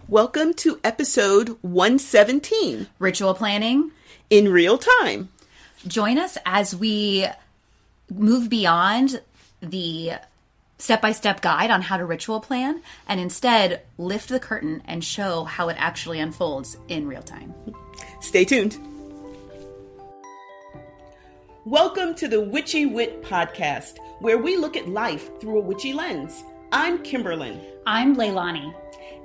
Welcome to episode 117. Ritual planning in real time. Join us as we move beyond the step-by-step guide on how to ritual plan and instead lift the curtain and show how it actually unfolds in real time. Stay tuned. Welcome to the Witchy Wit podcast, where we look at life through a witchy lens. I'm Kimberlyn. I'm Leilani.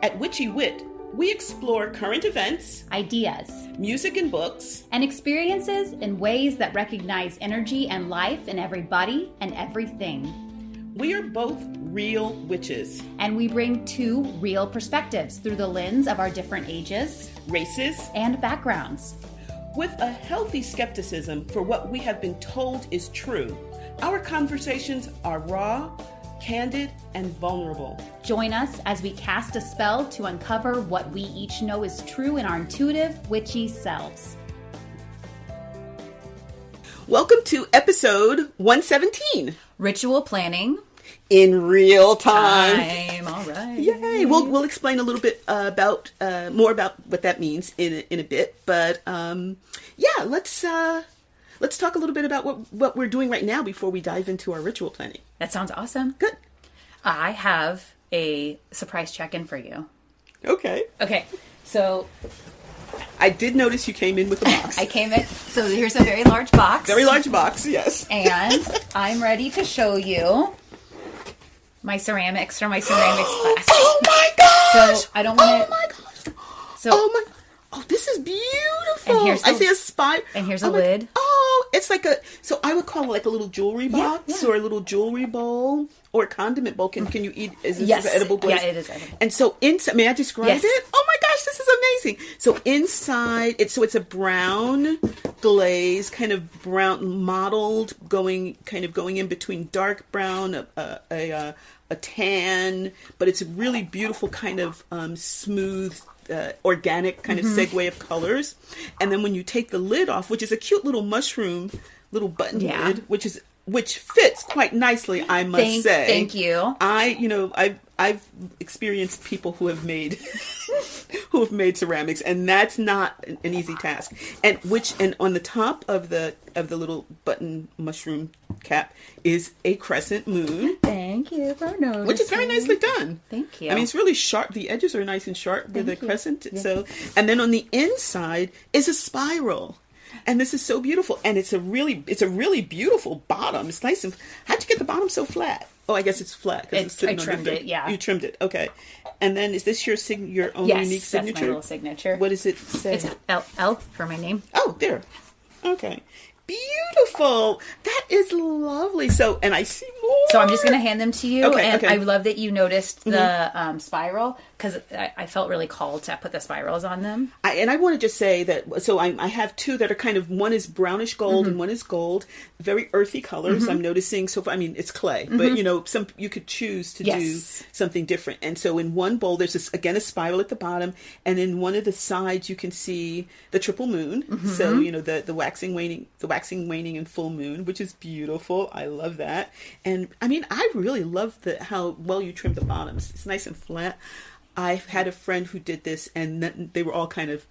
At Witchy Wit, we explore current events, ideas, music and books, and experiences in ways that recognize energy and life in everybody and everything. We are both real witches. And we bring two real perspectives through the lens of our different ages, races, and backgrounds. With a healthy skepticism for what we have been told is true, our conversations are raw, candid, and vulnerable. Join us as we cast a spell to uncover what we each know is true in our intuitive, witchy selves. Welcome to episode 117. Ritual planning in real time. All right. Yay. We'll explain a little bit about more about what that means in a bit. But let's talk a little bit about what we're doing right now before we dive into our ritual planning. That sounds awesome. Good. I have a surprise check-in for you. Okay. So I did notice you came in with a box. I came in. So here's a very large box. Very large box, yes. And I'm ready to show you my ceramics from my ceramics class. Oh my gosh! So I don't want to. Oh my gosh! So oh, this is beautiful. And here's I see a spy. And here's a lid. It's like so I would call it like a little jewelry box or a little jewelry bowl or a condiment bowl. Can you eat? Is this edible glaze? Yeah, it is edible. And so inside, may I describe it? Oh my gosh, this is amazing. So inside, it's a brown glaze, kind of brown mottled, going in between dark brown, a tan, but it's a really beautiful kind of smooth, organic kind of segue of colors. And then when you take the lid off, which is a cute little mushroom, little button lid, which fits quite nicely, I must say. Thank you. I've experienced people who have made ceramics, and that's not an easy task. And on the top of the little button mushroom cap is a crescent moon. Thank you for noticing. Which is very nicely done. Thank you. I mean, it's really sharp. The edges are nice and sharp with the crescent. Yeah. So, and then on the inside is a spiral. And this is so beautiful. And it's a really beautiful bottom. It's nice. And how'd you get the bottom so flat? Oh, I guess it's flat. I trimmed it, yeah. You trimmed it, okay. And then is this your own unique signature? Yes, that's my little signature. What does it say? It's L for my name. Oh, there. Okay. Beautiful. That is lovely. So, and I see more. So I'm just going to hand them to you. Okay. I love that you noticed the spiral, because I felt really called to put the spirals on them. I want to just say that, so I have two that are kind of, one is brownish gold and one is gold, very earthy colors. I'm noticing, it's clay, but you could choose to do something different. And so in one bowl, there's again a spiral at the bottom, and in one of the sides, you can see the triple moon. So, the waxing, waning, and full moon, which is beautiful. I love that. And I really love how well you trimmed the bottoms. It's nice and flat. I've had a friend who did this, and they were all kind of,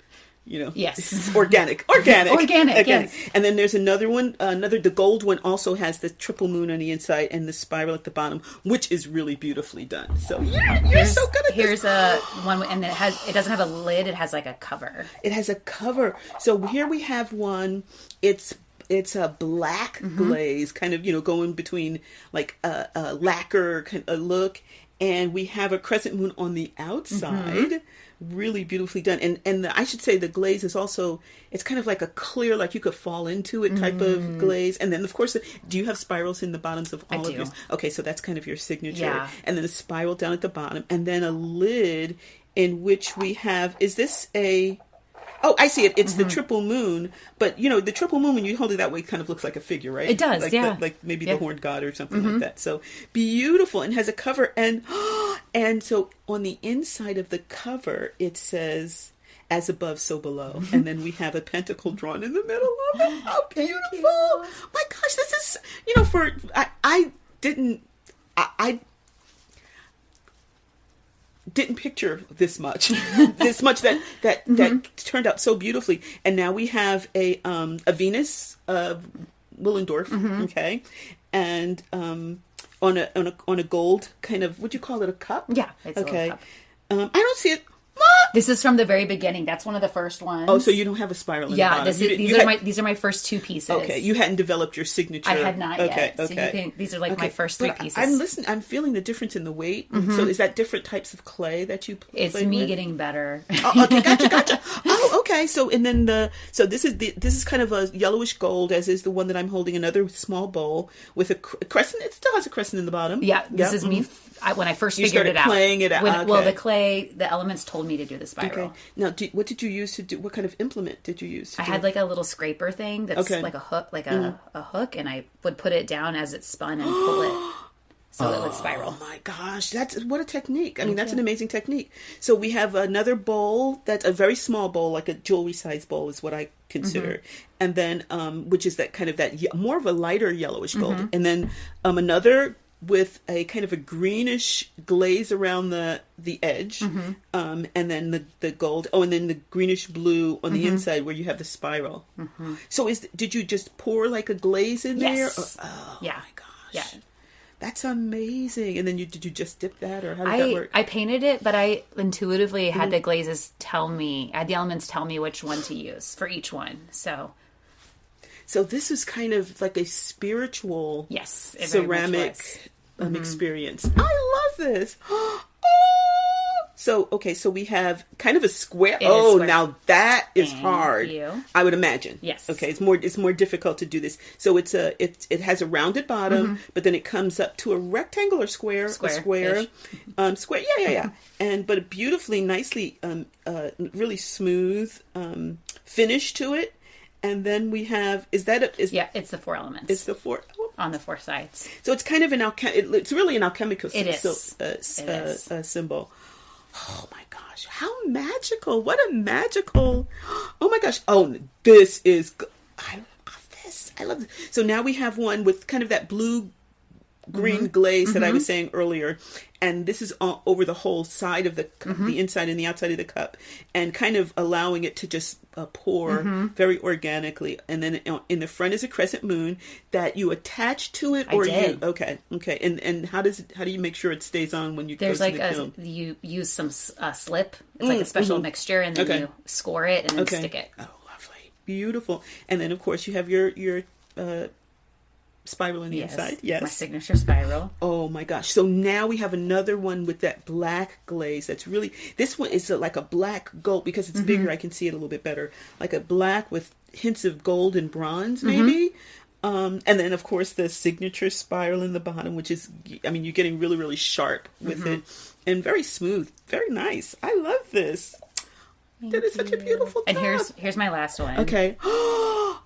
organic. Yes. And then there's another one, the gold one also has the triple moon on the inside and the spiral at the bottom, which is really beautifully done. So you're so good at this. Here's a one, and it doesn't have a lid. It has like a cover. It has a cover. So here we have one. It's a black glaze, kind of, going between like a lacquer kind of look. And we have a crescent moon on the outside, really beautifully done. And I should say the glaze is also, it's kind of like a clear, like you could fall into it type of glaze. And then, of course, do you have spirals in the bottoms of all of yours? Okay, so that's kind of your signature. Yeah. And then a spiral down at the bottom. And then a lid in which we have, is this a... Oh, I see it. It's the triple moon. But, the triple moon, when you hold it that way, it kind of looks like a figure, right? It does, like maybe the horned god or something like that. So beautiful, and has a cover. And so on the inside of the cover, it says, as above, so below. And then we have a pentacle drawn in the middle of it. How beautiful. My gosh, this is, didn't picture this much, that turned out so beautifully. And now we have a Venus Willendorf, okay, and on a gold kind of, would you call it a cup? Yeah, it's okay. a little cup. I don't see it. This is from the very beginning. That's one of the first ones. Oh, so you don't have a spiral in the bottom. These are my first two pieces. Okay, you hadn't developed your signature. I had not yet. Okay. So these are like my first three pieces. I'm feeling the difference in the weight. So is that different types of clay that you It's played me with? getting better. Oh, okay, gotcha. Oh, okay. So and then this is kind of a yellowish gold, as is the one that I'm holding. Another small bowl with a crescent. It still has a crescent in the bottom. Yeah, this is me. When I first You figured it out. playing it out. Okay. Well, the elements told me to do the spiral. Okay. Now, what did you use to do? What kind of implement did you use? I had like a little scraper thing that's like a hook, a hook, and I would put it down as it spun and pull it so it would spiral. Oh my gosh, that's what a technique! I mean, that's an amazing technique. So we have another bowl that's a very small bowl, like a jewelry size bowl, is what I consider, and then which is that kind of more of a lighter yellowish gold, and then another with a kind of a greenish glaze around the edge, and then the gold. Oh, and then the greenish blue on the inside where you have the spiral. So did you just pour like a glaze in there? Yes. Oh yeah. my gosh. Yeah. That's amazing. And then did you just dip that, or how did that work? I painted it, but I intuitively had the glazes had the elements tell me which one to use for each one. So this is kind of like a spiritual ceramic experience. I love this. So we have kind of a square. Square. Now that is Thank hard. you. I would imagine. Yes. Okay, it's more difficult to do this. So it has a rounded bottom, but then it comes up to a rectangle or square. Square. Square. Yeah. But beautifully, nicely, really smooth finish to it. And then we have, it's the 4 elements. It's the 4 on the 4 sides. So it's kind of it's really an alchemical symbol. Oh my gosh, how magical. What a magical, oh my gosh. Oh, this is, I love this. I love this. So now we have one with kind of that blue green glaze that I was saying earlier, and this is over the whole side of the cup, the inside and the outside of the cup, and kind of allowing it to just pour very organically. And then in the front is a crescent moon that you attach to it, or I did. okay. And how do you make sure it stays on when you There's go like to the kiln? you use some slip. It's like a special mixture, and then you score it and then stick it. Oh, lovely, beautiful. And then of course you have your spiral on the inside. Yes. My signature spiral. Oh my gosh. So now we have another one with that black glaze. That's really, this one is like a black gold because it's bigger. I can see it a little bit better. Like a black with hints of gold and bronze maybe. And then of course the signature spiral in the bottom, which is, I mean, you're getting really, really sharp with it and very smooth. Very nice. I love this. That is such a beautiful And top. here's my last one. Okay.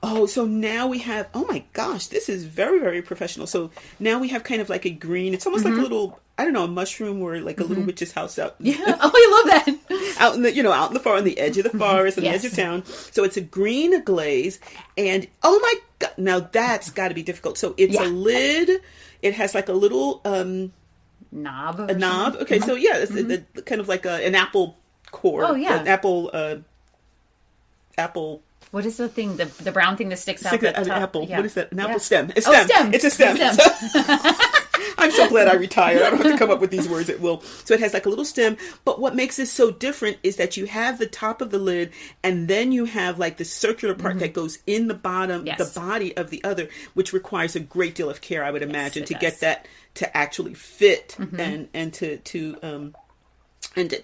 Oh, so now we have, oh my gosh, this is very, very professional. So now we have kind of like a green, it's almost like a little, I don't know, a mushroom or like a little witch's house out. Yeah. Oh, I love that. out in the forest, on the edge of the forest, on the edge of town. So it's a green glaze, and oh my god, now that's got to be difficult. So it's a lid. It has like a little knob. A knob. Something. Okay, so yeah, it's kind of like an apple core. Oh yeah, an apple. What is the thing? The brown thing that sticks out the top? Apple. Yeah. What is that? An apple stem. A stem. stem. It's a stem. I'm so glad I retired. I don't have to come up with these words at will. So it has like a little stem. But what makes this so different is that you have the top of the lid, and then you have like the circular part that goes in the bottom, the body of the other, which requires a great deal of care, I would imagine, to get that to actually fit and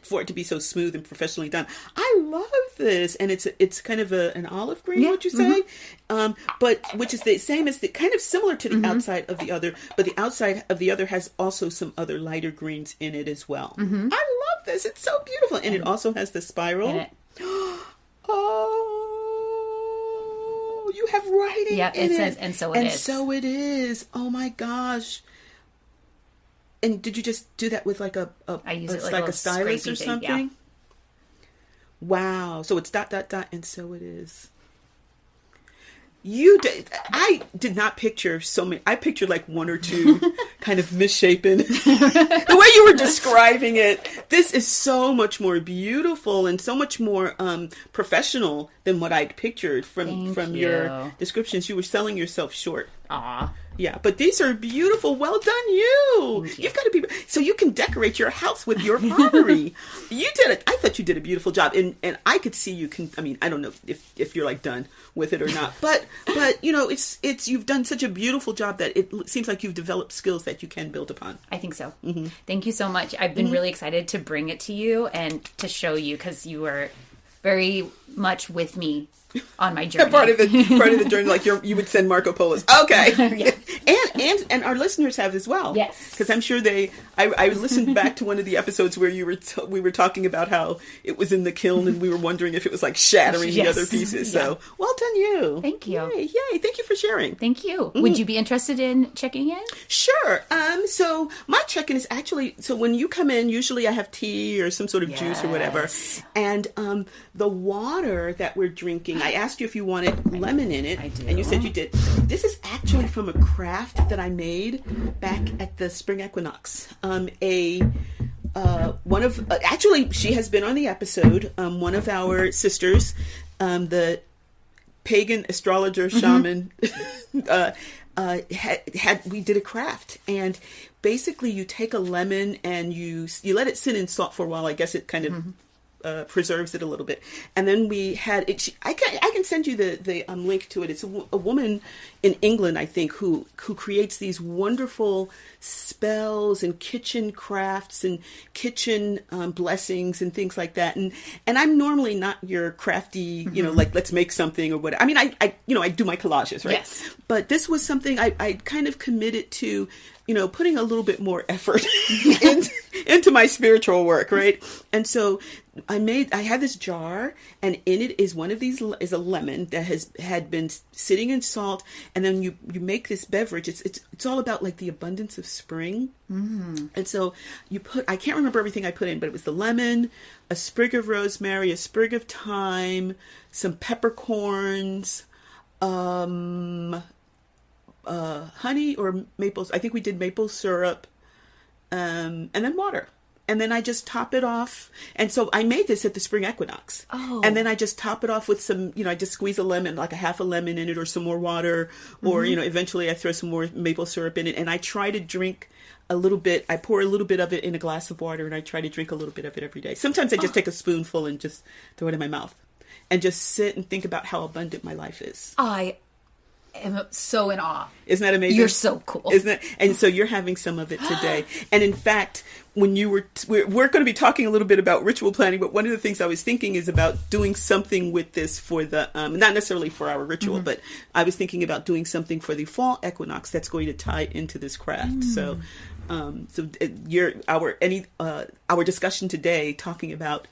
for it to be so smooth and professionally done. I love this, and it's kind of an olive green, would you say? But which is the same as kind of similar to the outside of the other, but the outside of the other has also some other lighter greens in it as well. I love this; it's so beautiful, and it also has the spiral. Oh, you have writing. Yep, it says, and so it is. And so it is. Oh my gosh. And did you just do that with like I use it like a stylus or something? Yeah. Wow. So it's ... and so it is. You did. I did not picture so many. I pictured like one or two kind of misshapen. The way you were describing it, this is so much more beautiful and so much more professional than what I'd pictured from your descriptions. You were selling yourself short. Aw. Yeah, but these are beautiful. Well done, you. You've got to be so you can decorate your house with your pottery. You did it. I thought you did a beautiful job, and I could see you can. I mean, I don't know if you're like done with it or not, but you know, it's you've done such a beautiful job that it seems like you've developed skills that you can build upon. I think so. Mm-hmm. Thank you so much. I've been really excited to bring it to you and to show you because you were very much with me on my journey. part of the journey, like you would send Marco Polos. Okay. Yeah. And our listeners have as well. Yes. Because I'm sure I listened back to one of the episodes where we were talking about how it was in the kiln and we were wondering if it was like shattering the other pieces. So well done, you. Thank you. Yay. Thank you for sharing. Thank you. Mm-hmm. Would you be interested in checking in? Sure. So my check-in is actually, so when you come in, usually I have tea or some sort of juice or whatever. And the water that we're drinking, I asked you if you wanted lemon in it. I do. And you said you did. This is actually from a craft that I made back at the spring equinox. Actually, she has been on the episode. One of our sisters, the pagan astrologer shaman, we did a craft, and basically you take a lemon and you let it sit in salt for a while. I guess it kind of preserves it a little bit, and then we had it. I can send you the link to it. It's a woman in England, I think, who creates these wonderful spells and kitchen crafts and kitchen blessings and things like that. And I'm normally not your crafty, like let's make something or what. I mean, I do my collages, right? Yes. But this was something I kind of committed to. Putting a little bit more effort into my spiritual work, right? And so I had this jar, and in it is is a lemon that had been sitting in salt, and then you make this beverage. It's all about like the abundance of spring. Mm. And so I can't remember everything I put in, but it was the lemon, a sprig of rosemary, a sprig of thyme, some peppercorns, honey or maple. I think we did maple syrup, and then water. And then I just top it off. And so I made this at the spring equinox. Oh. And then I just top it off with some, I just squeeze a lemon, like a half a lemon in it or some more water. Or, eventually I throw some more maple syrup in it. And I try to drink a little bit. I pour a little bit of it in a glass of water, and I try to drink a little bit of it every day. Sometimes I just take a spoonful and just throw it in my mouth. And just sit and think about how abundant my life is. I am so in awe. Isn't that amazing? You're so cool. Isn't it? And so you're having some of it today. And in fact, when we're going to be talking a little bit about ritual planning, but one of the things I was thinking is about doing something with this for the, not necessarily for our ritual, but I was thinking about doing something for the fall equinox that's going to tie into this craft. So, our discussion today talking about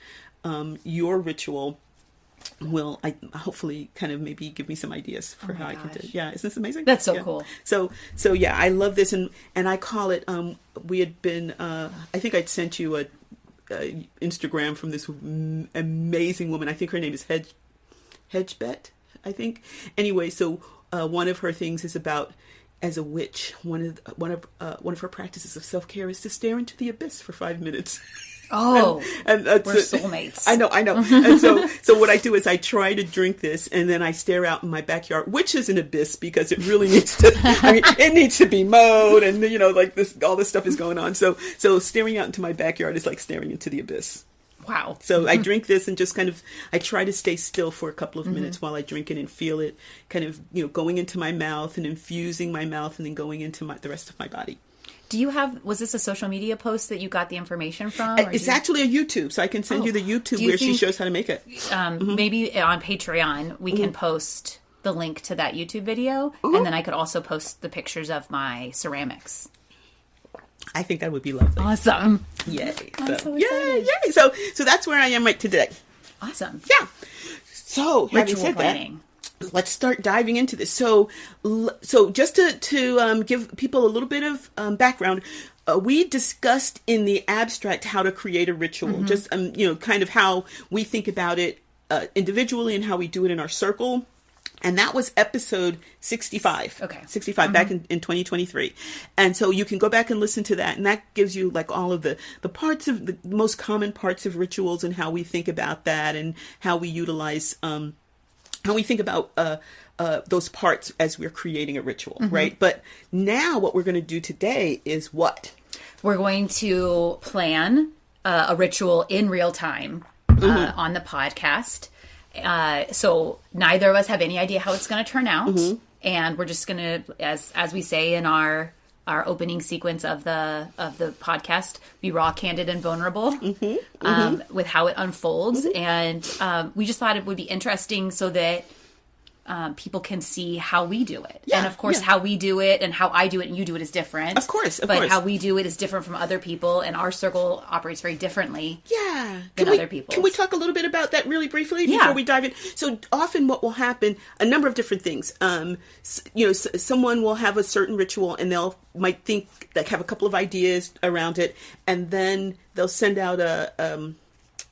your ritual will hopefully kind of maybe give me some ideas for how I can do it. Yeah, isn't this amazing? That's so cool. So yeah, I love this, and I call it. We had been. I think I'd sent you a Instagram from this amazing woman. I think her name is Hedgebet. I think. Anyway, so one of her things is about. As a witch, one of her practices of self-care is to stare into the abyss for 5 minutes. Oh, and we're soulmates. I know. And so what I do is I try to drink this, and then I stare out in my backyard, which is an abyss because it really needs to. I mean, it needs to be mowed, and like this, all this stuff is going on. So staring out into my backyard is like staring into the abyss. Wow. So I drink this and just kind of, I try to stay still for a couple of minutes while I drink it and feel it kind of, going into my mouth and infusing my mouth and then going into the rest of my body. Was this a social media post that you got the information from? It's actually a YouTube, so I can send you the YouTube where she shows how to make it. Maybe on Patreon we can post the link to that YouTube video, and then I could also post the pictures of my ceramics. I think that would be lovely. Awesome. Yay. I'm so excited. Yay. So that's where I am right today. Awesome. Yeah. So having said planning. That, let's start diving into this. So just to give people a little bit of background, we discussed in the abstract how to create a ritual, just kind of how we think about it individually and how we do it in our circle. And that was episode 65. Okay. 65 back in 2023. And so you can go back and listen to that. And that gives you like all of the parts of the most common parts of rituals and how we think about that and how we utilize, how we think about those parts as we're creating a ritual, right? But now what we're going to do today is what? We're going to plan a ritual in real time on the podcast. So neither of us have any idea how it's going to turn out. And we're just going to, as we say in our opening sequence of the podcast, be raw, candid, and vulnerable with how it unfolds. And we just thought it would be interesting so that people can see how we do it. Yeah, and of course, how we do it and how I do it and you do it is different. Of course. But how we do it is different from other people, and our circle operates very differently than other people. Can we talk a little bit about that really briefly before we dive in? So often what will happen, a number of different things. Someone will have a certain ritual and might think, like, have a couple of ideas around it, and then they'll send out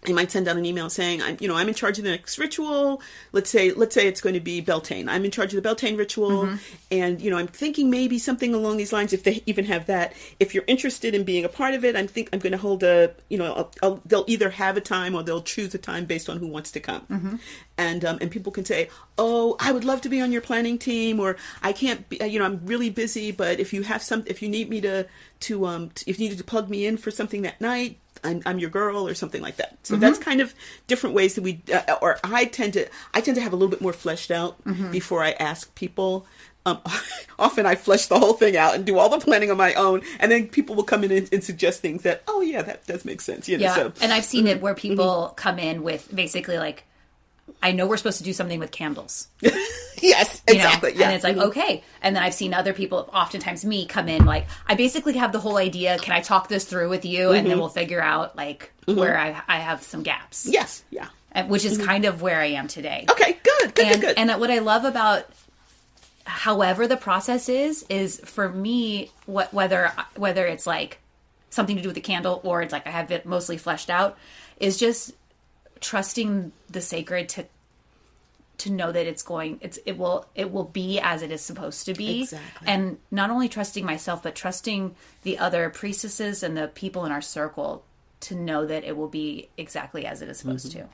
they might send out an email saying, I'm in charge of the next ritual. Let's say it's going to be Beltane. I'm in charge of the Beltane ritual. And, I'm thinking maybe something along these lines, if they even have that. If you're interested in being a part of it, I'm going to hold they'll either have a time or they'll choose a time based on who wants to come. And people can say, oh, I would love to be on your planning team, or I can't be, I'm really busy, but if you need me if you needed to plug me in for something that night, I'm your girl, or something like that. So that's kind of different ways that we, or I tend to have a little bit more fleshed out before I ask people. Often I flesh the whole thing out and do all the planning on my own, and then people will come in and suggest things that, oh yeah, that does make sense. So, and I've seen it where people come in with basically like, I know we're supposed to do something with candles. Yes, exactly. Yeah. And it's like, okay. And then I've seen other people, oftentimes me, come in like, I basically have the whole idea. Can I talk this through with you? And then we'll figure out like where I have some gaps. Yes. Yeah. Which is kind of where I am today. Okay, good. And what I love about however the process is for me, whether it's like something to do with the candle or it's like I have it mostly fleshed out, is just trusting the sacred to know that it will be as it is supposed to be. Exactly. And not only trusting myself, but trusting the other priestesses and the people in our circle to know that it will be exactly as it is supposed to.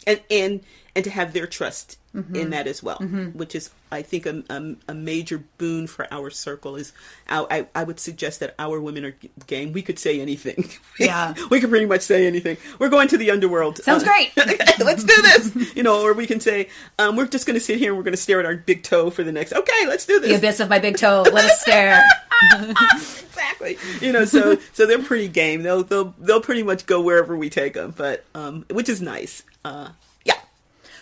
And to have their trust in that as well, which is, I think, a major boon for our circle. Is I would suggest that our women are game. We could say anything. Yeah, we could pretty much say anything. We're going to the underworld. Sounds great. Let's do this. Or we can say we're just going to sit here and we're going to stare at our big toe for the next. Okay, let's do this. The abyss of my big toe. Let us stare. Exactly. So they're pretty game. They'll pretty much go wherever we take them. But which is nice.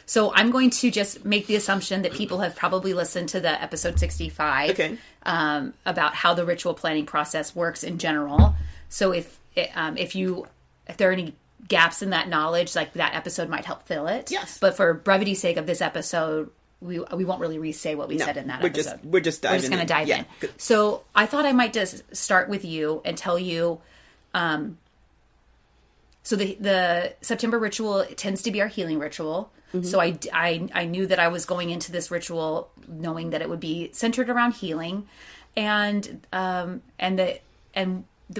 So I'm going to just make the assumption that people have probably listened to the episode 65 about how the ritual planning process works in general. So if there are any gaps in that knowledge, like that episode might help fill it. Yes. But for brevity's sake of this episode, we won't really re-say what we said in that episode. We're just diving in. We're just going to dive in. Good. So I thought I might just start with you and tell you. So the September ritual tends to be our healing ritual. So I knew that I was going into this ritual knowing that it would be centered around healing, and that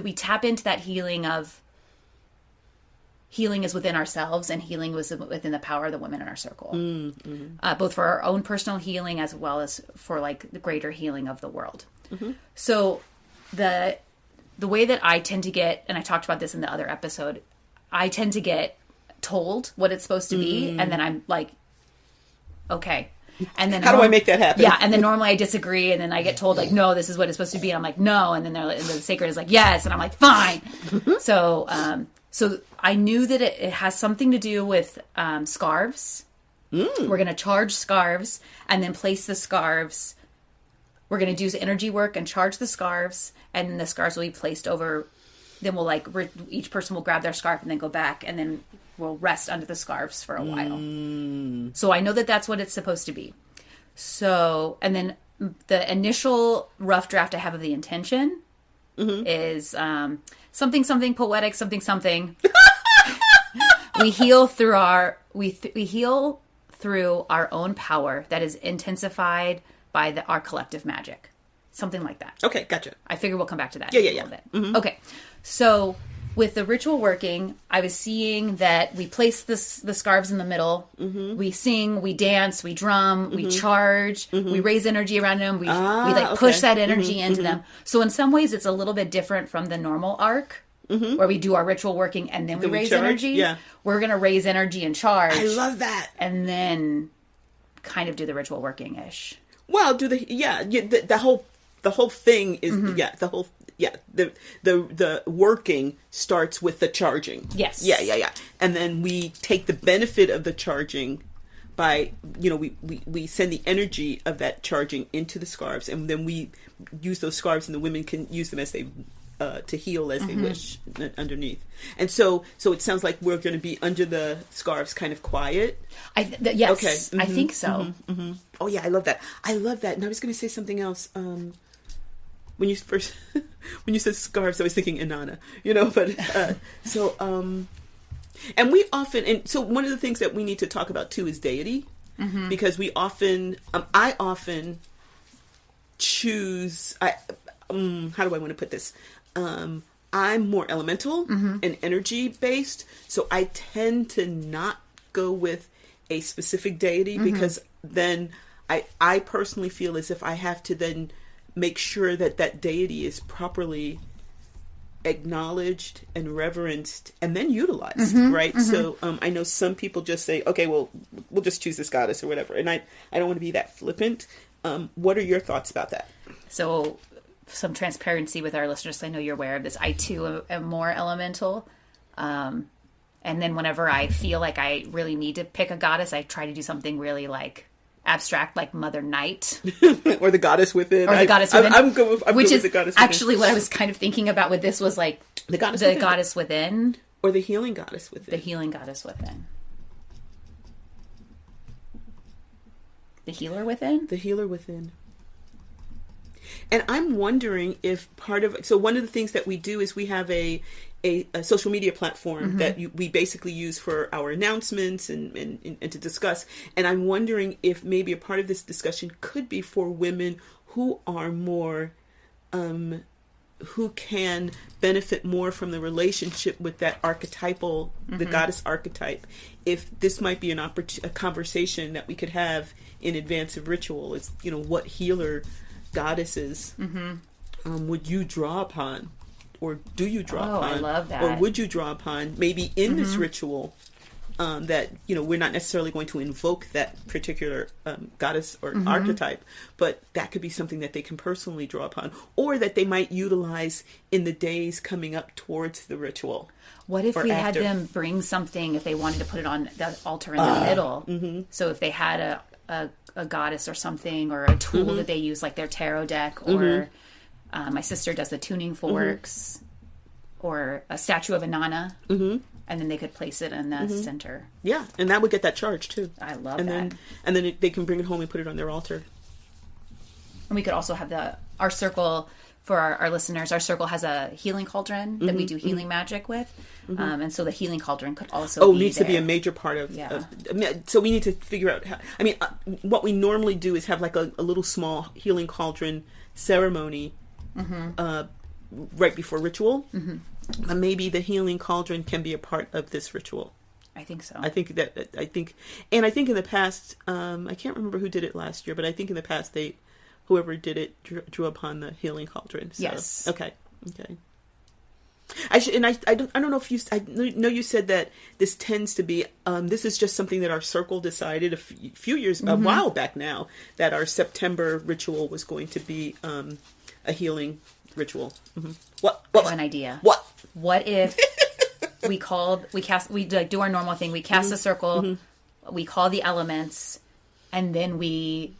we tap into that healing is within ourselves, and healing was within the power of the women in our circle, both for our own personal healing as well as for like the greater healing of the world. So the way that I tend to get, and I talked about this in the other episode, I tend to get told what it's supposed to be, and then I'm like, okay. And then how do I make that happen? Yeah, and then normally I disagree, and then I get told like, no, this is what it's supposed to be, and I'm like, no, and then the sacred is like, yes, and I'm like, fine. So I knew that it has something to do with scarves. We're going to charge scarves and then place the scarves. We're going to do energy work and charge the scarves, and then the scarves will be placed over. Then we'll each person will grab their scarf and then go back, and then we'll rest under the scarves for a while. So I know that that's what it's supposed to be. So, and then the initial rough draft I have of the intention is something poetic, something. We heal through through our own power that is intensified by our collective magic. Something like that. Okay, gotcha. I figure we'll come back to that Yeah, in yeah, a yeah. little bit. Okay, so with the ritual working, I was seeing that we place the scarves in the middle. We sing, we dance, we drum, we charge, we raise energy around them. We like push that energy into them. So in some ways, it's a little bit different from the normal arc, where we do our ritual working and then we raise charge? energy. Yeah. We're going to raise energy and charge. I love that. And then kind of do the ritual working ish. Well, the whole thing is the working starts with the charging. Yes. Yeah. And then we take the benefit of the charging by, we send the energy of that charging into the scarves, and then we use those scarves, and the women can use them as they to heal as they wish underneath. And so it sounds like we're going to be under the scarves, kind of quiet. Yes. Okay. I think so. Oh yeah, I love that. And I was going to say something else. When you said scarves, I was thinking Inanna, and we often, and so one of the things that we need to talk about too is deity, because we often, I often choose, how do I want to put this? I'm more elemental and energy based, so I tend to not go with a specific deity, because then I personally feel as if I have to then make sure that deity is properly acknowledged and reverenced and then utilized, right? So I know some people just say, okay, well, we'll just choose this goddess or whatever, and I don't want to be that flippant. What are your thoughts about that? So some transparency with our listeners, I know you're aware of this. I too am more elemental, and then whenever I feel like I really need to pick a goddess, I try to do something really like abstract, like Mother Night, or the goddess within. I'm good with the goddess within. Actually what I was kind of thinking about with this was like the goddess within, or the healing goddess within. The healing goddess within. The healer within. The healer within. And I'm wondering if so one of the things that we do is we have a social media platform that we basically use for our announcements and to discuss. And I'm wondering if maybe a part of this discussion could be for women who are more, who can benefit more from the relationship with that archetypal, the goddess archetype. If this might be a conversation that we could have in advance of ritual, is, what healer goddesses would you draw upon, or do you draw upon? I love that. Or would you draw upon maybe in this ritual that we're not necessarily going to invoke that particular goddess or archetype, but that could be something that they can personally draw upon, or that they might utilize in the days coming up towards the ritual. What if we had them bring something, if they wanted to put it on the altar in the middle? So if they had a goddess or something, or a tool that they use, like their tarot deck, or my sister does the tuning forks, or a statue of Inanna, and then they could place it in the center. Yeah, and that would get that charge too. I love that. And then they can bring it home and put it on their altar. And we could also have our circle for our listeners. Our circle has a healing cauldron that we do healing magic with, and so the healing cauldron could also needs to be a major part of. Yeah. So we need to figure out how. I mean, what we normally do is have like a little small healing cauldron ceremony right before ritual. Maybe the healing cauldron can be a part of this ritual. I think so. I think in the past, I can't remember who did it last year, but I think in the past whoever did it drew upon the healing cauldron. So, yes. Okay. I don't know if I know you said that this tends to be, this is just something that our circle decided a while back now, that our September ritual was going to be a healing ritual. What? I have an idea. What if we do our normal thing. We cast a circle, we call the elements, and then we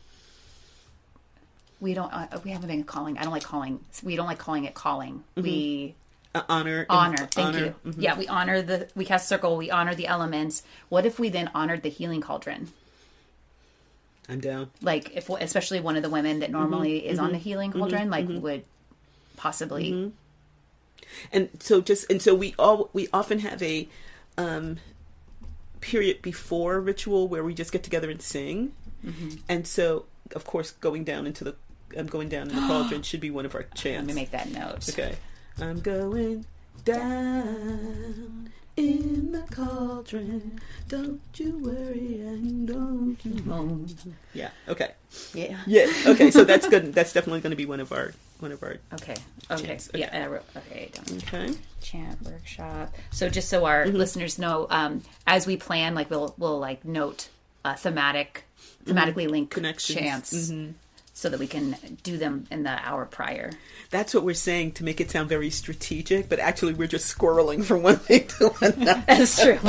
haven't been calling. I don't like calling. We don't like calling it calling. We honor. Thank you. Yeah, we cast a circle. We honor the elements. What if we then honored the healing cauldron? I'm down. Like, especially one of the women that normally is on the healing cauldron, would possibly. And so we often have a period before ritual where we just get together and sing. And so, of course, going down in the cauldron should be one of our chants. Let me make that note. Okay. I'm going down in the cauldron. Don't you worry and don't you moan. Yeah. Okay. Yeah. Yeah. Okay. So that's good. That's definitely going to be one of our Okay. chants. Okay. Yeah. Okay. Okay. Chant workshop. So just so our listeners know, as we plan, like we'll like note thematically linked Connections. chants. So that we can do them in the hour prior. That's what we're saying to make it sound very strategic, but actually we're just squirreling from one thing to another. That's true.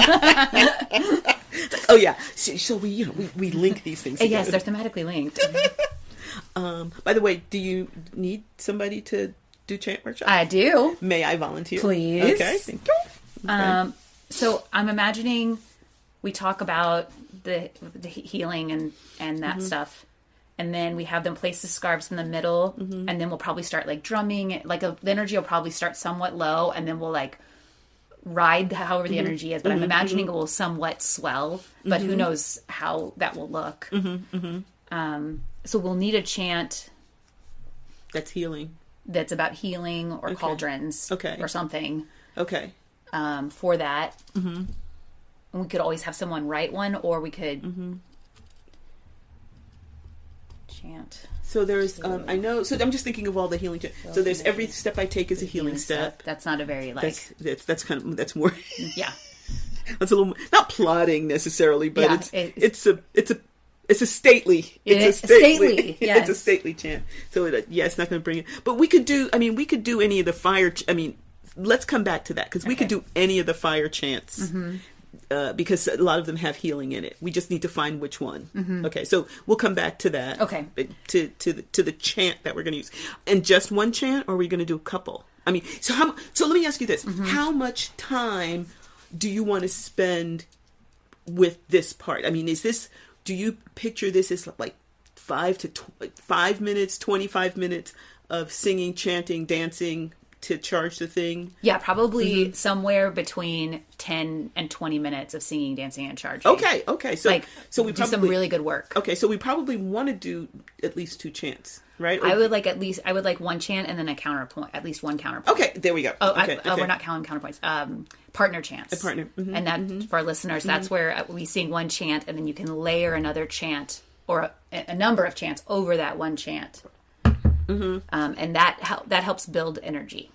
Oh yeah, so we link these things together. Yes, they're thematically linked. By the way, do you need somebody to do chant workshop? I do. May I volunteer? Please. Okay, thank you. Okay. So I'm imagining we talk about the healing and that stuff. And then we have them place the scarves in the middle, and then we'll probably start like drumming. Like the energy will probably start somewhat low, and then we'll like ride however the energy is. But I'm imagining it will somewhat swell, but who knows how that will look. So we'll need a chant That's healing. That's about healing or cauldrons, or something. Okay. For that, and we could always have someone write one, or we could. Chant. So there's, I know. So I'm just thinking of all the healing. So there's every step I take is a healing step. That's not a very like. That's kind of that's more. Yeah. That's a little not plotting necessarily, but Yeah, it's a stately. It's a stately. Yes. It's a stately chant. So it's not going to bring it. But we could do. I mean, we could do any of the fire. Let's come back to that because we could do any of the fire chants. Because a lot of them have healing in it. We just need to find which one. Okay, so we'll come back to that. Okay. To the chant that we're going to use. And just one chant, or are we going to do a couple? I mean, so let me ask you this. How much time do you want to spend with this part? I mean, do you picture this as like 5 minutes, 25 minutes of singing, chanting, dancing, to charge the thing? Yeah, probably somewhere between 10 and 20 minutes of singing, dancing, and charging. Okay. So we do some really good work. Okay, so we probably want to do at least 2 chants, right? I would like one chant and then a counterpoint, at least one counterpoint. Okay, there we go. Okay. We're not counting counterpoints. Partner chants. A partner. And that, for our listeners, that's where we sing one chant and then you can layer another chant or a number of chants over that one chant. And that helps build energy.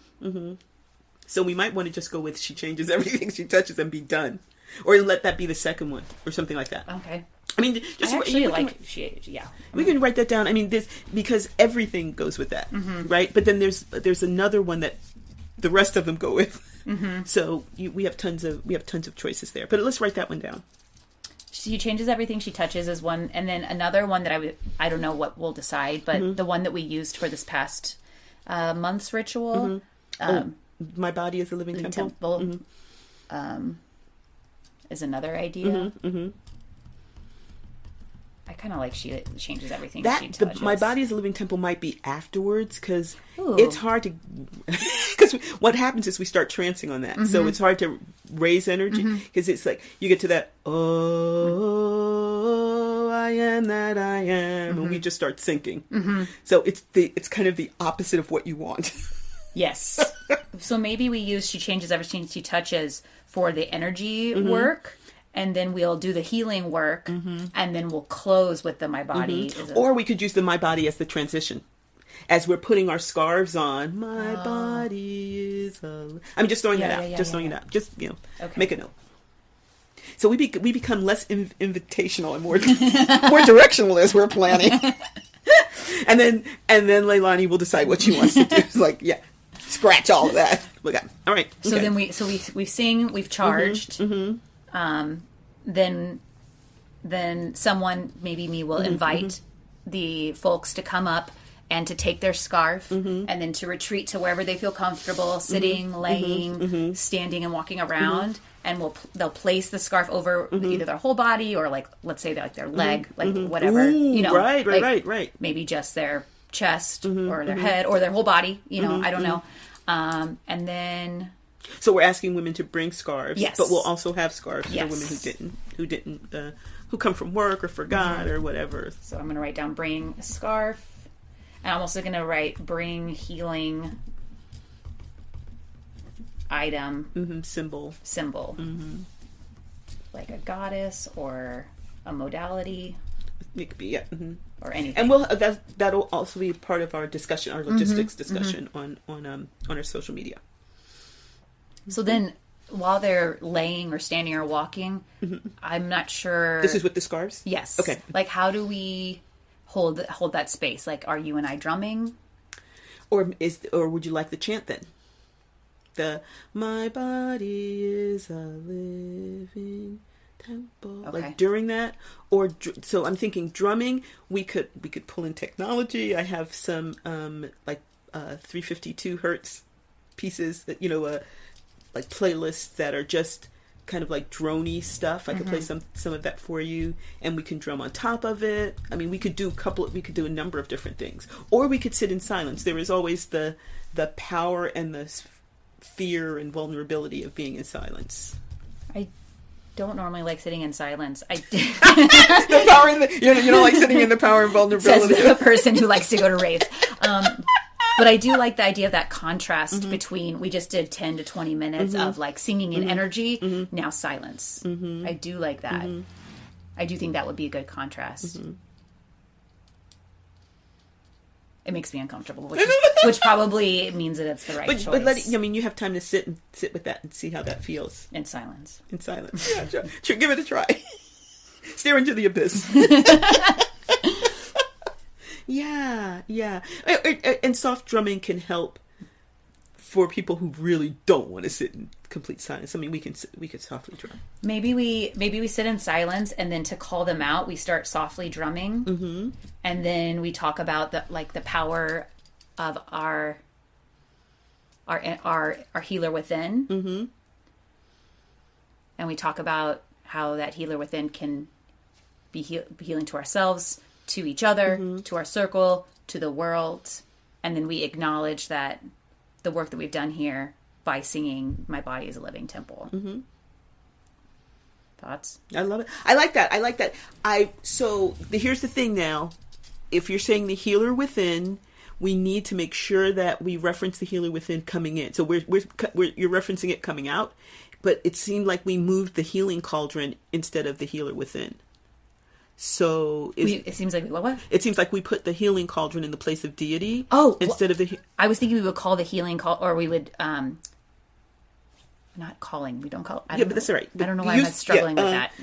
So we might want to just go with she changes everything she touches and be done, or let that be the second one, or something like that. Okay. I mean, just I actually we can write that down. I mean, because everything goes with that, right? But then there's another one that the rest of them go with. So we have tons of choices there. But let's write that one down. She changes everything she touches is one, and then another one that I don't know what we'll decide, but the one that we used for this past month's ritual. My body is a living temple. Is another idea. I kind of like she changes everything she touches. My body is a living temple might be afterwards because it's hard to. Because what happens is we start trancing on that, so it's hard to raise energy because it's like you get to that. Oh, I am that I am, and we just start sinking. So it's kind of the opposite of what you want. Yes. So maybe we use she changes everything she touches for the energy work. And then we'll do the healing work, and then we'll close with the my body. Or we could use the my body as the transition. As we're putting our scarves on, my body is I'm just throwing that out. Throwing it out. Just, make a note. So we become less invitational and more directional as we're planning. and then Leilani will decide what she wants to do. It's like, scratch all of that. Look at. All right. So then we sing, we've charged. Then someone, maybe me, will invite the folks to come up and to take their scarf and then to retreat to wherever they feel comfortable, sitting, laying, standing, and walking around. And they'll place the scarf over either their whole body or, like, let's say like their leg, like whatever. Ooh, right. Maybe just their chest or their head or their whole body. I don't know. And then So we're asking women to bring scarves, Yes. but we'll also have scarves Yes. for women who come from work or forgot or whatever. So I'm going to write down bring a scarf. And I'm also going to write bring healing item Symbol. Like a goddess or a modality. It could be, yeah. Or anything. And we'll that'll also be part of our discussion, our logistics discussion on our social media. So then, while they're laying or standing or walking, I'm not sure. This is with the scarves? Yes. Okay. Like, how do we hold that space? Like, are you and I drumming? Or would you like the chant then? The "My body is a living temple." Okay. Like during that, so I'm thinking drumming. We could pull in technology. I have some 352 hertz pieces that like playlists that are just kind of like droney stuff. I could play some of that for you, and we can drum on top of it. I mean, we could do a number of different things, or we could sit in silence. There is always the power and the fear and vulnerability of being in silence. I don't normally like sitting in silence. The power you don't like sitting in the power and vulnerability. Says the person who likes to go to raves. But I do like the idea of that contrast between, we just did 10 to 20 minutes of like singing and energy, now silence. I do like that. I do think that would be a good contrast. It makes me uncomfortable, which probably means that it's the right choice. But you have time to sit with that and see how that feels. In silence. Yeah, sure. Give it a try. Stare into the abyss. Yeah. And soft drumming can help for people who really don't want to sit in complete silence. I mean, we could softly drum. Maybe we sit in silence, and then to call them out, we start softly drumming, and then we talk about the power of our healer within, and we talk about how that healer within can be healing to ourselves, to each other, to our circle, to the world, and then we acknowledge that the work that we've done here by singing "My Body is a Living Temple." Thoughts? I love it. I like that. Here's the thing now. If you're saying the healer within, we need to make sure that we reference the healer within coming in. So you're referencing it coming out, but it seemed like we moved the healing cauldron instead of the healer within. So It seems like what? It seems like we put the healing cauldron in the place of deity. Instead of the. I was thinking we would call the healing call, or we would not calling. We don't call. But that's all right. I don't know why I'm struggling with that.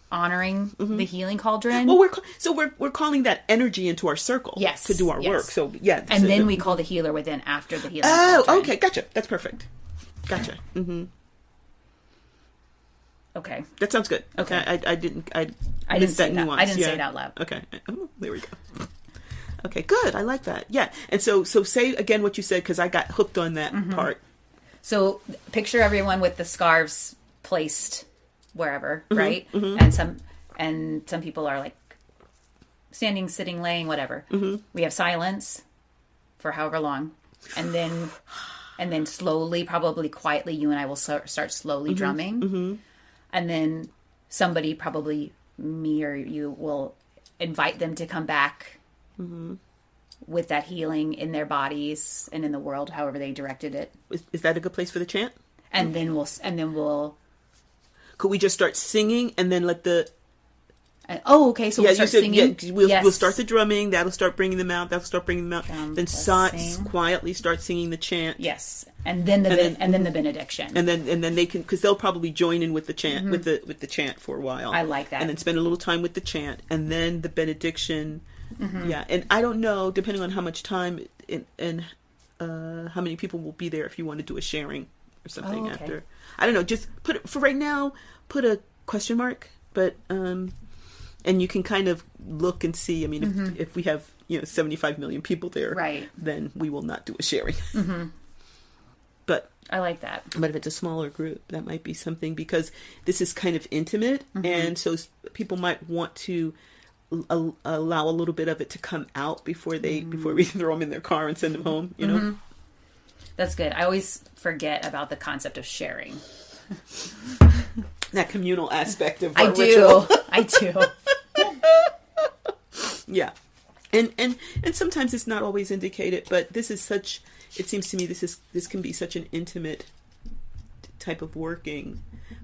Honoring the healing cauldron. Well, we're calling that energy into our circle. Yes, to do our work. So yeah, and then we call the healer within after the healing. Oh, cauldron. Okay, gotcha. That's perfect. Gotcha. Okay, that sounds good. Okay, I didn't say that. I didn't say it out loud. Okay, there we go. Okay, good. I like that. Yeah, and so say again what you said, because I got hooked on that part. So picture everyone with the scarves placed wherever, right? And some people are like standing, sitting, laying, whatever. We have silence for however long, and then slowly, probably quietly, you and I will start slowly drumming. And then somebody, probably me or you, will invite them to come back with that healing in their bodies and in the world, however they directed it. Is that a good place for the chant? And then we'll. Could we just start singing and then let the? Okay. So we'll start singing. Yeah, we'll start the drumming. That'll start bringing them out. Then quietly start singing the chant. Yes, and then the benediction. And then they can, because they'll probably join in with the chant with the chant for a while. I like that. And then spend a little time with the chant, and then the benediction. Yeah, and I don't know, depending on how much time and how many people will be there, if you want to do a sharing or something after. I don't know. Just for right now, put a question mark, but. And you can kind of look and see. I mean, if we have 75 million people there, right, then we will not do a sharing. But I like that. But if it's a smaller group, that might be something, because this is kind of intimate, and so people might want to allow a little bit of it to come out before we throw them in their car and send them home. That's good. I always forget about the concept of sharing. That communal aspect of I our do. ritual. I do. Yeah. And sometimes it's not always indicated, but this is such, it seems to me this can be such an intimate type of working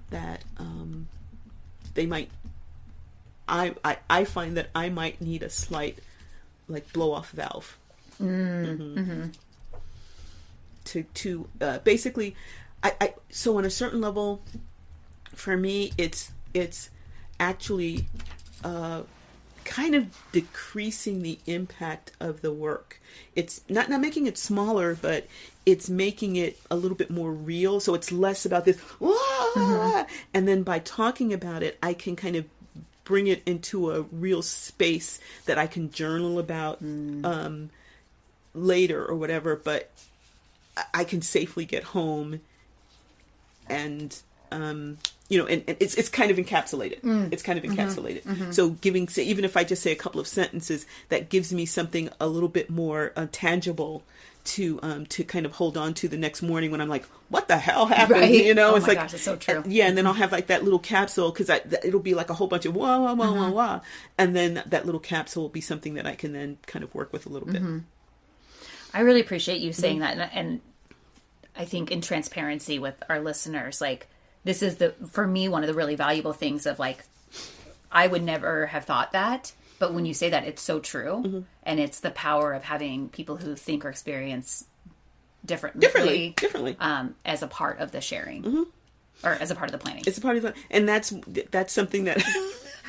that they might, I find that I might need a slight like blow off valve. To basically, so on a certain level, for me, it's actually kind of decreasing the impact of the work. It's not making it smaller, but it's making it a little bit more real. So it's less about this, and then by talking about it, I can kind of bring it into a real space that I can journal about later or whatever, but I can safely get home and and it's kind of encapsulated. It's kind of encapsulated. So even if I just say a couple of sentences, that gives me something a little bit more tangible to kind of hold on to the next morning when I'm like, what the hell happened? Right. It's my like, gosh, it's so true. And then I'll have like that little capsule, because it'll be like a whole bunch of wah, wah, wah, wah, wah. And then that little capsule will be something that I can then kind of work with a little bit. I really appreciate you saying that. And I think in transparency with our listeners, like, this is for me, one of the really valuable things of like, I would never have thought that, but when you say that, it's so true. And it's the power of having people who think or experience differently, as a part of the sharing or as a part of the planning. It's a part of the, and that's something that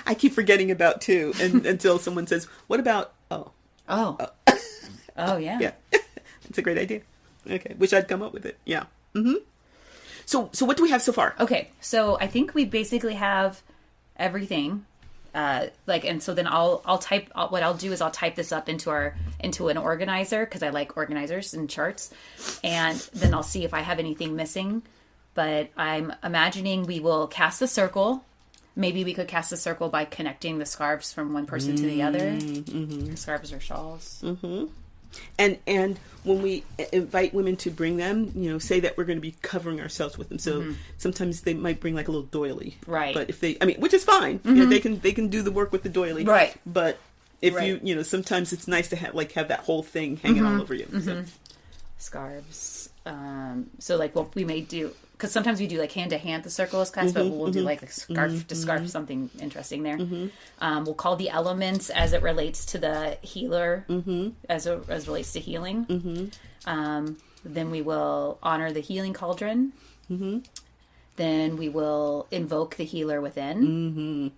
I keep forgetting about too. And until someone says, what about, oh yeah. Yeah. It's a great idea. Okay. Wish I'd come up with it. Yeah. So what do we have so far? Okay. So I think we basically have everything. And so then I'll type, what I'll do is I'll type this up into an organizer, because I like organizers and charts. And then I'll see if I have anything missing. But I'm imagining we will cast a circle. Maybe we could cast a circle by connecting the scarves from one person to the other. Scarves or shawls. And when we invite women to bring them, say that we're going to be covering ourselves with them. So sometimes they might bring like a little doily, right? But if which is fine, they can do the work with the doily, right? But if sometimes it's nice to have that whole thing hanging all over you. So. Scarves. So like what we may do, because sometimes we do like hand to hand the circle is cast, but we'll do like a scarf to scarf, something interesting there. We'll call the elements as it relates to the healer, as relates to healing. Then we will honor the healing cauldron. Then we will invoke the healer within.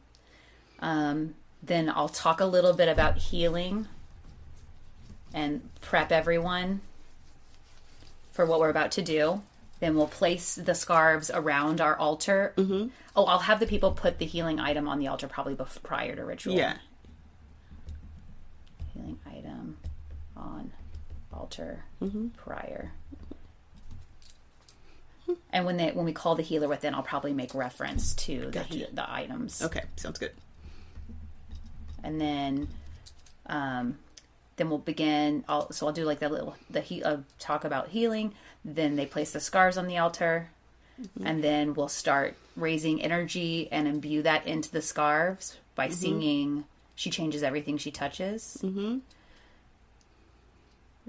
Then I'll talk a little bit about healing and prep everyone for what we're about to do. Then we'll place the scarves around our altar. Oh, I'll have the people put the healing item on the altar probably prior to ritual. Yeah. Healing item on altar prior. And when we call the healer within, I'll probably make reference to the items. Okay, sounds good. And then we'll begin. I'll do like talk about healing. Then they place the scarves on the altar, and then we'll start raising energy and imbue that into the scarves by singing "She Changes Everything She Touches."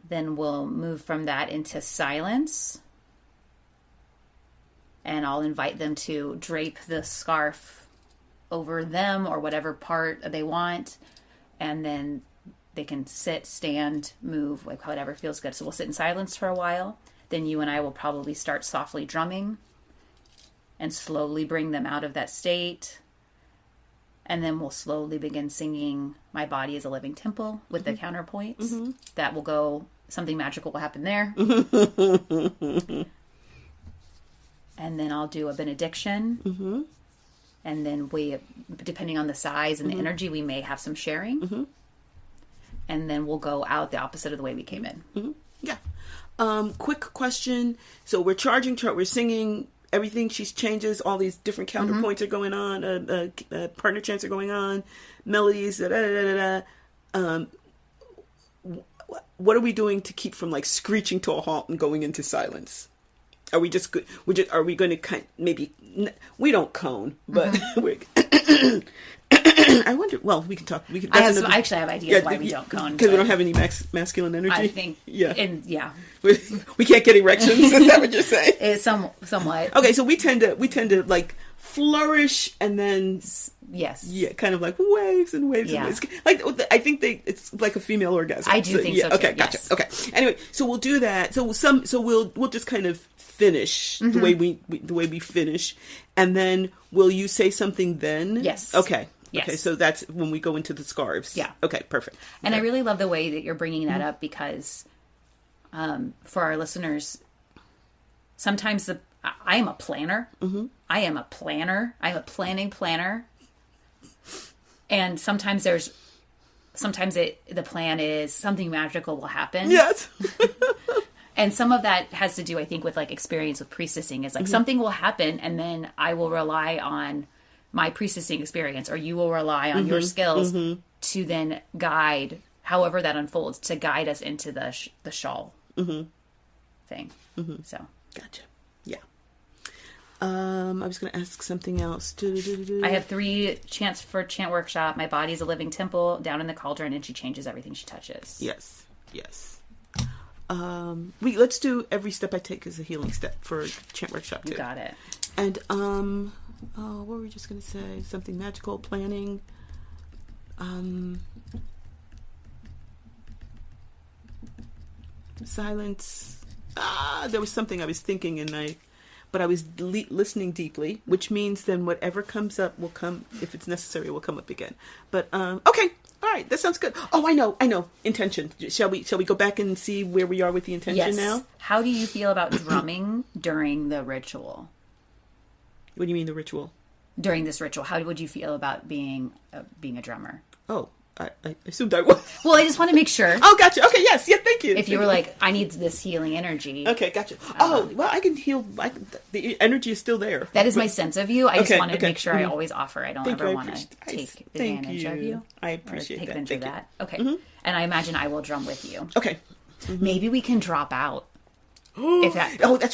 Then we'll move from that into silence, and I'll invite them to drape the scarf over them or whatever part they want, and then they can sit, stand, move, like whatever feels good. So we'll sit in silence for a while. Then you and I will probably start softly drumming and slowly bring them out of that state. And then we'll slowly begin singing "My Body is a Living Temple" with the counterpoints. That will go, something magical will happen there. And then I'll do a benediction. And then we, depending on the size and the energy, we may have some sharing. And then we'll go out the opposite of the way we came in. Yeah. Quick question. So we're we're singing everything. She changes. All these different counterpoints are going on. Partner chants are going on. Melodies. what are we doing to keep from like screeching to a halt and going into silence? Are we just good? Are we going to maybe we don't cone, but we're. I wonder. Well, we can talk. We can. I actually have ideas why we don't cone because we don't have any masculine energy. I think. Yeah. We can't get erections. Is that what you're saying? It's somewhat. Okay, so we tend to like flourish and then kind of like waves and waves and waves. Like I think it's like a female orgasm. I do think so too. Okay, gotcha. Yes. Okay. Anyway, so we'll do that. So we'll just kind of finish the way we finish, and then will you say something then? Yes. Okay. Yes. Okay, so that's when we go into the scarves. Yeah. Okay, perfect. And I really love the way that you're bringing that up because for our listeners, sometimes I am a planner. I am a planner. I'm a planning planner. And sometimes the plan is something magical will happen. Yes. And some of that has to do, I think, with like experience with priestessing. It's like something will happen and then I will rely on my priestessing experience, or you will rely on your skills to then guide, however that unfolds, to guide us into the shawl thing. So, gotcha. Yeah. I was going to ask something else. I have 3 chants for chant workshop. My body is a living temple down in the cauldron, and she changes everything she touches. Yes. Let's do every step I take as a healing step for chant workshop too. You got it. And what were we just going to say? Something magical, planning. Silence. There was something I was thinking but I was listening deeply, which means then whatever comes up will come, if it's necessary, will come up again. But, okay. All right. That sounds good. Oh, I know. Intention. Shall we go back and see where we are with the intention now? How do you feel about drumming during the ritual? What do you mean the ritual? During this ritual, how would you feel about being a drummer? Oh, I assumed I was. Well, I just want to make sure. Oh, gotcha. Okay, yes. Yeah, thank you. If you were like, I need this healing energy. Okay, gotcha. Well, I can heal. The energy is still there. That is my sense of you. I just want to make sure I always offer. I don't ever want to take advantage of you. I appreciate take that. advantage of that. Okay. And I imagine I will drum with you. Okay. Maybe we can drop out. That's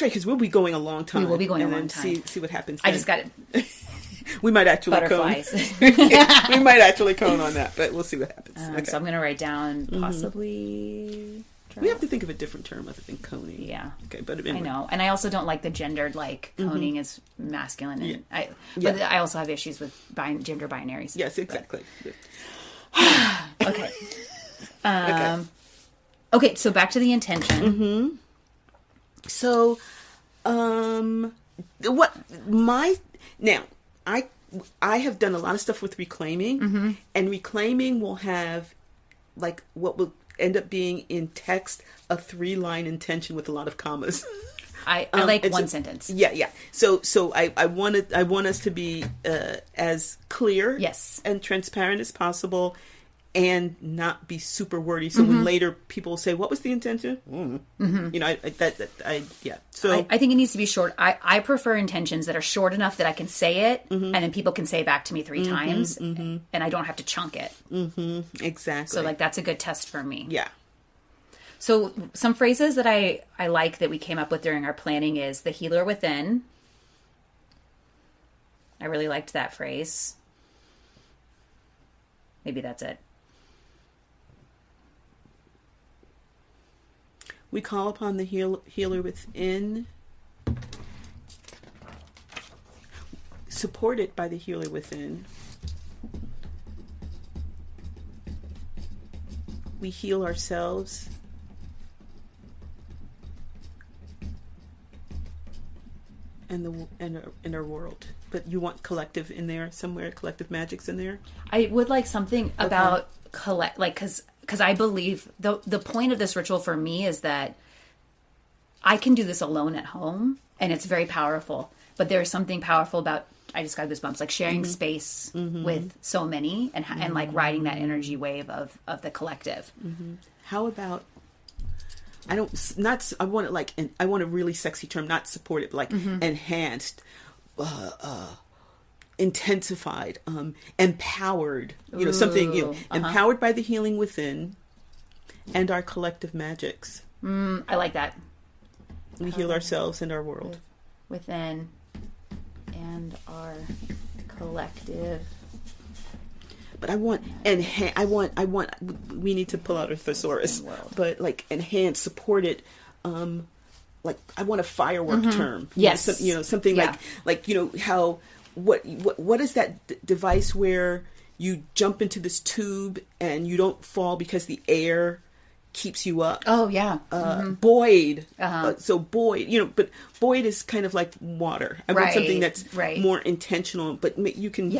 right, because we'll be going a long time. We will be going a long time. See what happens. I just got it. We might actually butterflies. We might actually cone on that, but we'll see what happens. Okay. So I'm going to write down possibly. We have to think of a different term other than coning. Yeah. Okay, but anyway. I know, and I also don't like the gendered coning is masculine, and but I also have issues with gender binaries. Yes, exactly. Okay. Okay. So back to the intention. So, I have done a lot of stuff with reclaiming, and reclaiming will have like what will end up being in text a 3-line intention with a lot of commas. I like one sentence. Yeah. So I want us to be as clear, and transparent as possible, and not be super wordy. So when later people say, "What was the intention?" You know, So I think it needs to be short. I prefer intentions that are short enough that I can say it, and then people can say it back to me 3 times, and I don't have to chunk it. Exactly. So that's a good test for me. Yeah. So some phrases that I like that we came up with during our planning is the healer within. I really liked that phrase. Maybe that's it. We call upon the healer within, supported by the healer within. We heal ourselves. And our world. But you want collective in there somewhere? Collective magic's in there? I would like something about because I believe the point of this ritual for me is that I can do this alone at home, and it's very powerful. But there's something powerful about, I just got goosebumps, like sharing space with so many, and like riding that energy wave of the collective. How about, I want it like, I want a really sexy term, not supported, but like enhanced, intensified, empowered, something, empowered by the healing within, and our collective magics. I like that. We heal ourselves and our world. Within and our collective. But I want we need to pull out a thesaurus, but like enhance, support it. Like I want a firework term. Yes. Something like how, what is that device where you jump into this tube and you don't fall because the air keeps you up? Oh yeah. Buoyed. So buoyed, but buoyed is kind of like water. I want something that's more intentional, but you can,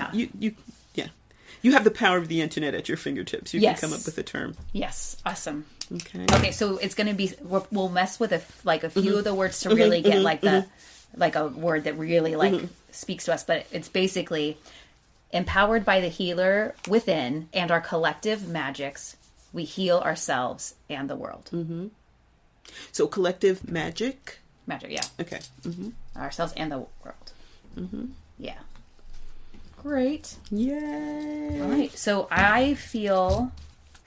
you have the power of the internet at your fingertips. You can come up with a term. Yes. Awesome. Okay. So it's going to be, we'll mess with a few of the words to really get like a word that really speaks to us, but it's basically empowered by the healer within and our collective magics. We heal ourselves and the world. So collective magic? Magic, yeah. Okay. Ourselves and the world. Yeah. Great. Yay. All right. So I feel...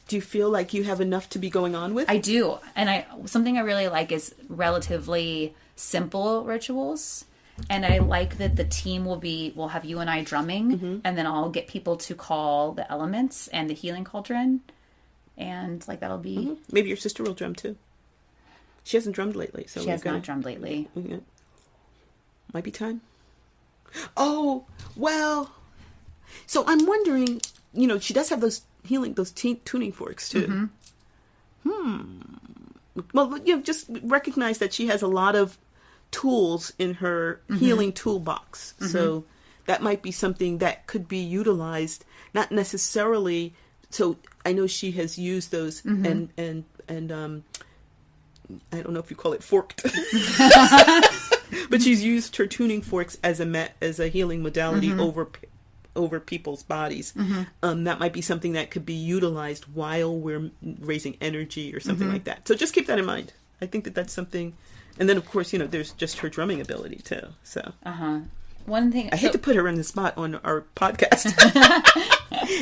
Do you feel like you have enough to be going on with? I do. And something I really like is relatively simple rituals. And I like that the team will have you and I drumming, and then I'll get people to call the elements and the healing cauldron. And that'll be... Maybe your sister will drum too. She hasn't drummed lately. So she has not drummed lately. Might be time. Oh, well. So I'm wondering, she does have those tuning forks too. Well, just recognize that she has a lot of tools in her healing toolbox. So that might be something that could be utilized, not necessarily. So I know she has used those and I don't know if you call it forked, but she's used her tuning forks as a healing modality over people's bodies. That might be something that could be utilized while we're raising energy or something like that. So just keep that in mind. I think that's something. And then of course, there's just her drumming ability too. So one thing I hate to put her on the spot on our podcast.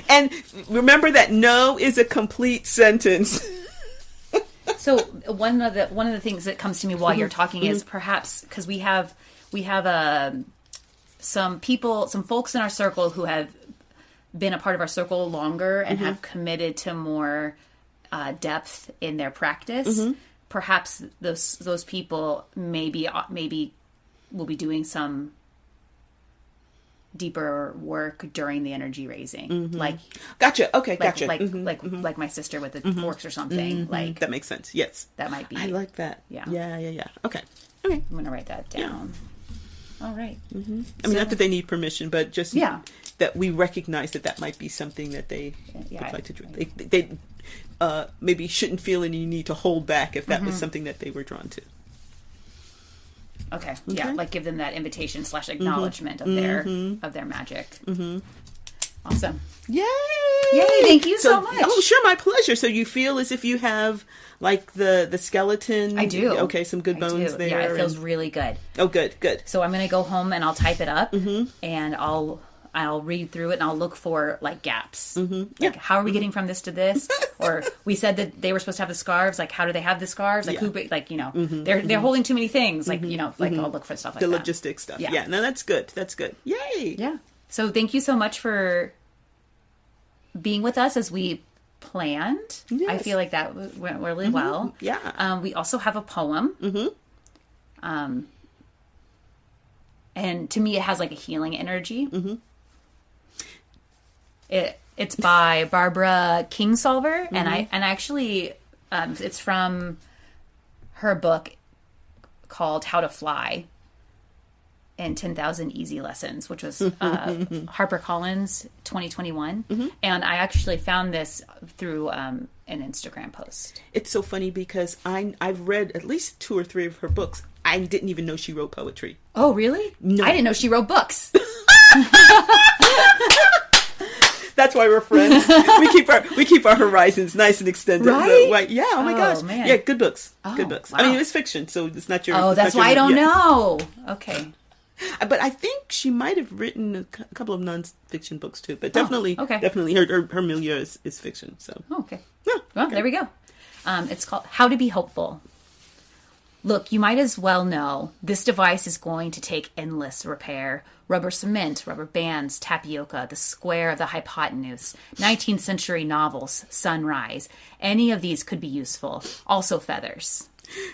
And remember that no is a complete sentence. So one of the things that comes to me while you're talking is perhaps because we have some folks in our circle who have been a part of our circle longer and have committed to more depth in their practice. Perhaps those people maybe will be doing some deeper work during the energy raising. Gotcha. Okay, gotcha. Like my sister with the forks or something. Like that makes sense. Yes, that might be. I like that. Yeah. Okay. I'm gonna write that down. All right. I mean, not that they need permission, but just that we recognize that might be something that they would like to do. They maybe shouldn't feel any need to hold back if that was something that they were drawn to. Okay. Yeah, give them that invitation / acknowledgement of their magic. Awesome. Yay! Thank you so much. Oh, sure, my pleasure. So you feel as if you have the skeleton. I do. Okay, some good bones there. Yeah, it feels really good. Oh, good. So I'm going to go home and I'll type it up and I'll read through it and I'll look for gaps. How are we getting from this to this? Or we said that they were supposed to have the scarves. How do they have the scarves? Who? They're holding too many things. I'll look for stuff like the that. Logistics stuff. Yeah. No, that's good. Yay. Yeah. So thank you so much for being with us as we planned. Yes. I feel like that went really well. Yeah. We also have a poem. And to me, it has a healing energy. It's by Barbara Kingsolver, and I actually it's from her book called How to Fly in 10,000 Easy Lessons, which was HarperCollins 2021. And I actually found this through an Instagram post. It's so funny because I've read at least 2 or 3 of her books. I didn't even know she wrote poetry. Oh, really? No. I didn't know she wrote books. That's why we're friends. we keep our horizons nice and extended. Right? Yeah. Oh my gosh. Man. Yeah. Good books. Oh, good books. Wow. I mean, it's fiction, so it's not your. Oh, that's why I don't know. Okay. But I think she might have written a couple of non-fiction books too. But definitely, okay. Definitely, her milieu is fiction. So. Oh, okay. Yeah. Well, there we go. It's called How to Be Hopeful. Look, you might as well know this device is going to take endless repair. Rubber cement, rubber bands, tapioca, the square of the hypotenuse, 19th century novels, sunrise. Any of these could be useful. Also feathers.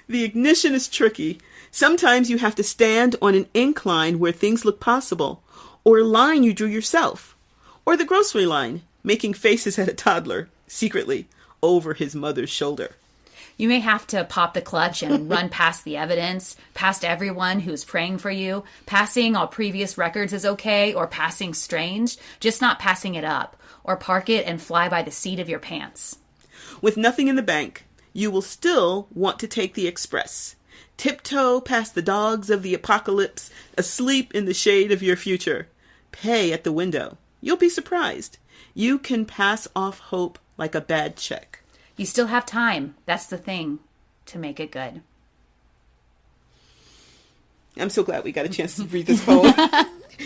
The ignition is tricky. Sometimes you have to stand on an incline where things look possible, or a line you drew yourself, or the grocery line, making faces at a toddler, secretly, over his mother's shoulder. You may have to pop the clutch and run past the evidence, past everyone who's praying for you. Passing all previous records is okay, or passing strange, just not passing it up, or park it and fly by the seat of your pants. With nothing in the bank, you will still want to take the express. Tiptoe past the dogs of the apocalypse, asleep in the shade of your future. Pay at the window. You'll be surprised. You can pass off hope like a bad check. You still have time. That's the thing. To make it good. I'm so glad we got a chance to read this poem.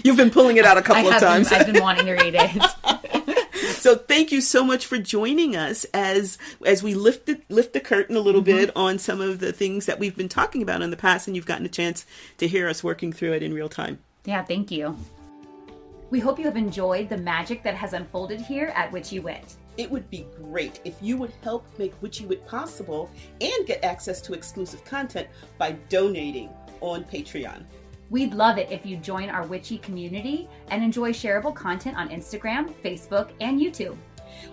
You've been pulling it out a couple of times. I've been wanting to read it. So thank you so much for joining us as we lift the curtain a little bit on some of the things that we've been talking about in the past, and you've gotten a chance to hear us working through it in real time. Yeah, thank you. We hope you have enjoyed the magic that has unfolded here at Witchy Wit. It would be great if you would help make Witchy Wit possible and get access to exclusive content by donating on Patreon. We'd love it if you join our Witchy community and enjoy shareable content on Instagram, Facebook, and YouTube.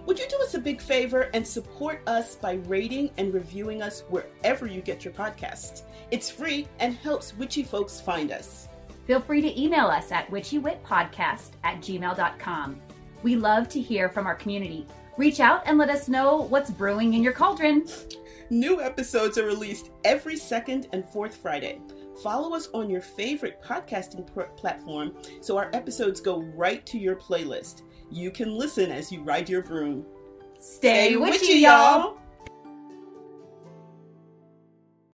Would you do us a big favor and support us by rating and reviewing us wherever you get your podcasts? It's free and helps witchy folks find us. Feel free to email us at witchywitpodcast@gmail.com. We love to hear from our community. Reach out and let us know what's brewing in your cauldron. New episodes are released every second and fourth Friday. Follow us on your favorite podcasting platform so our episodes go right to your playlist. You can listen as you ride your broom. Stay witchy, y'all!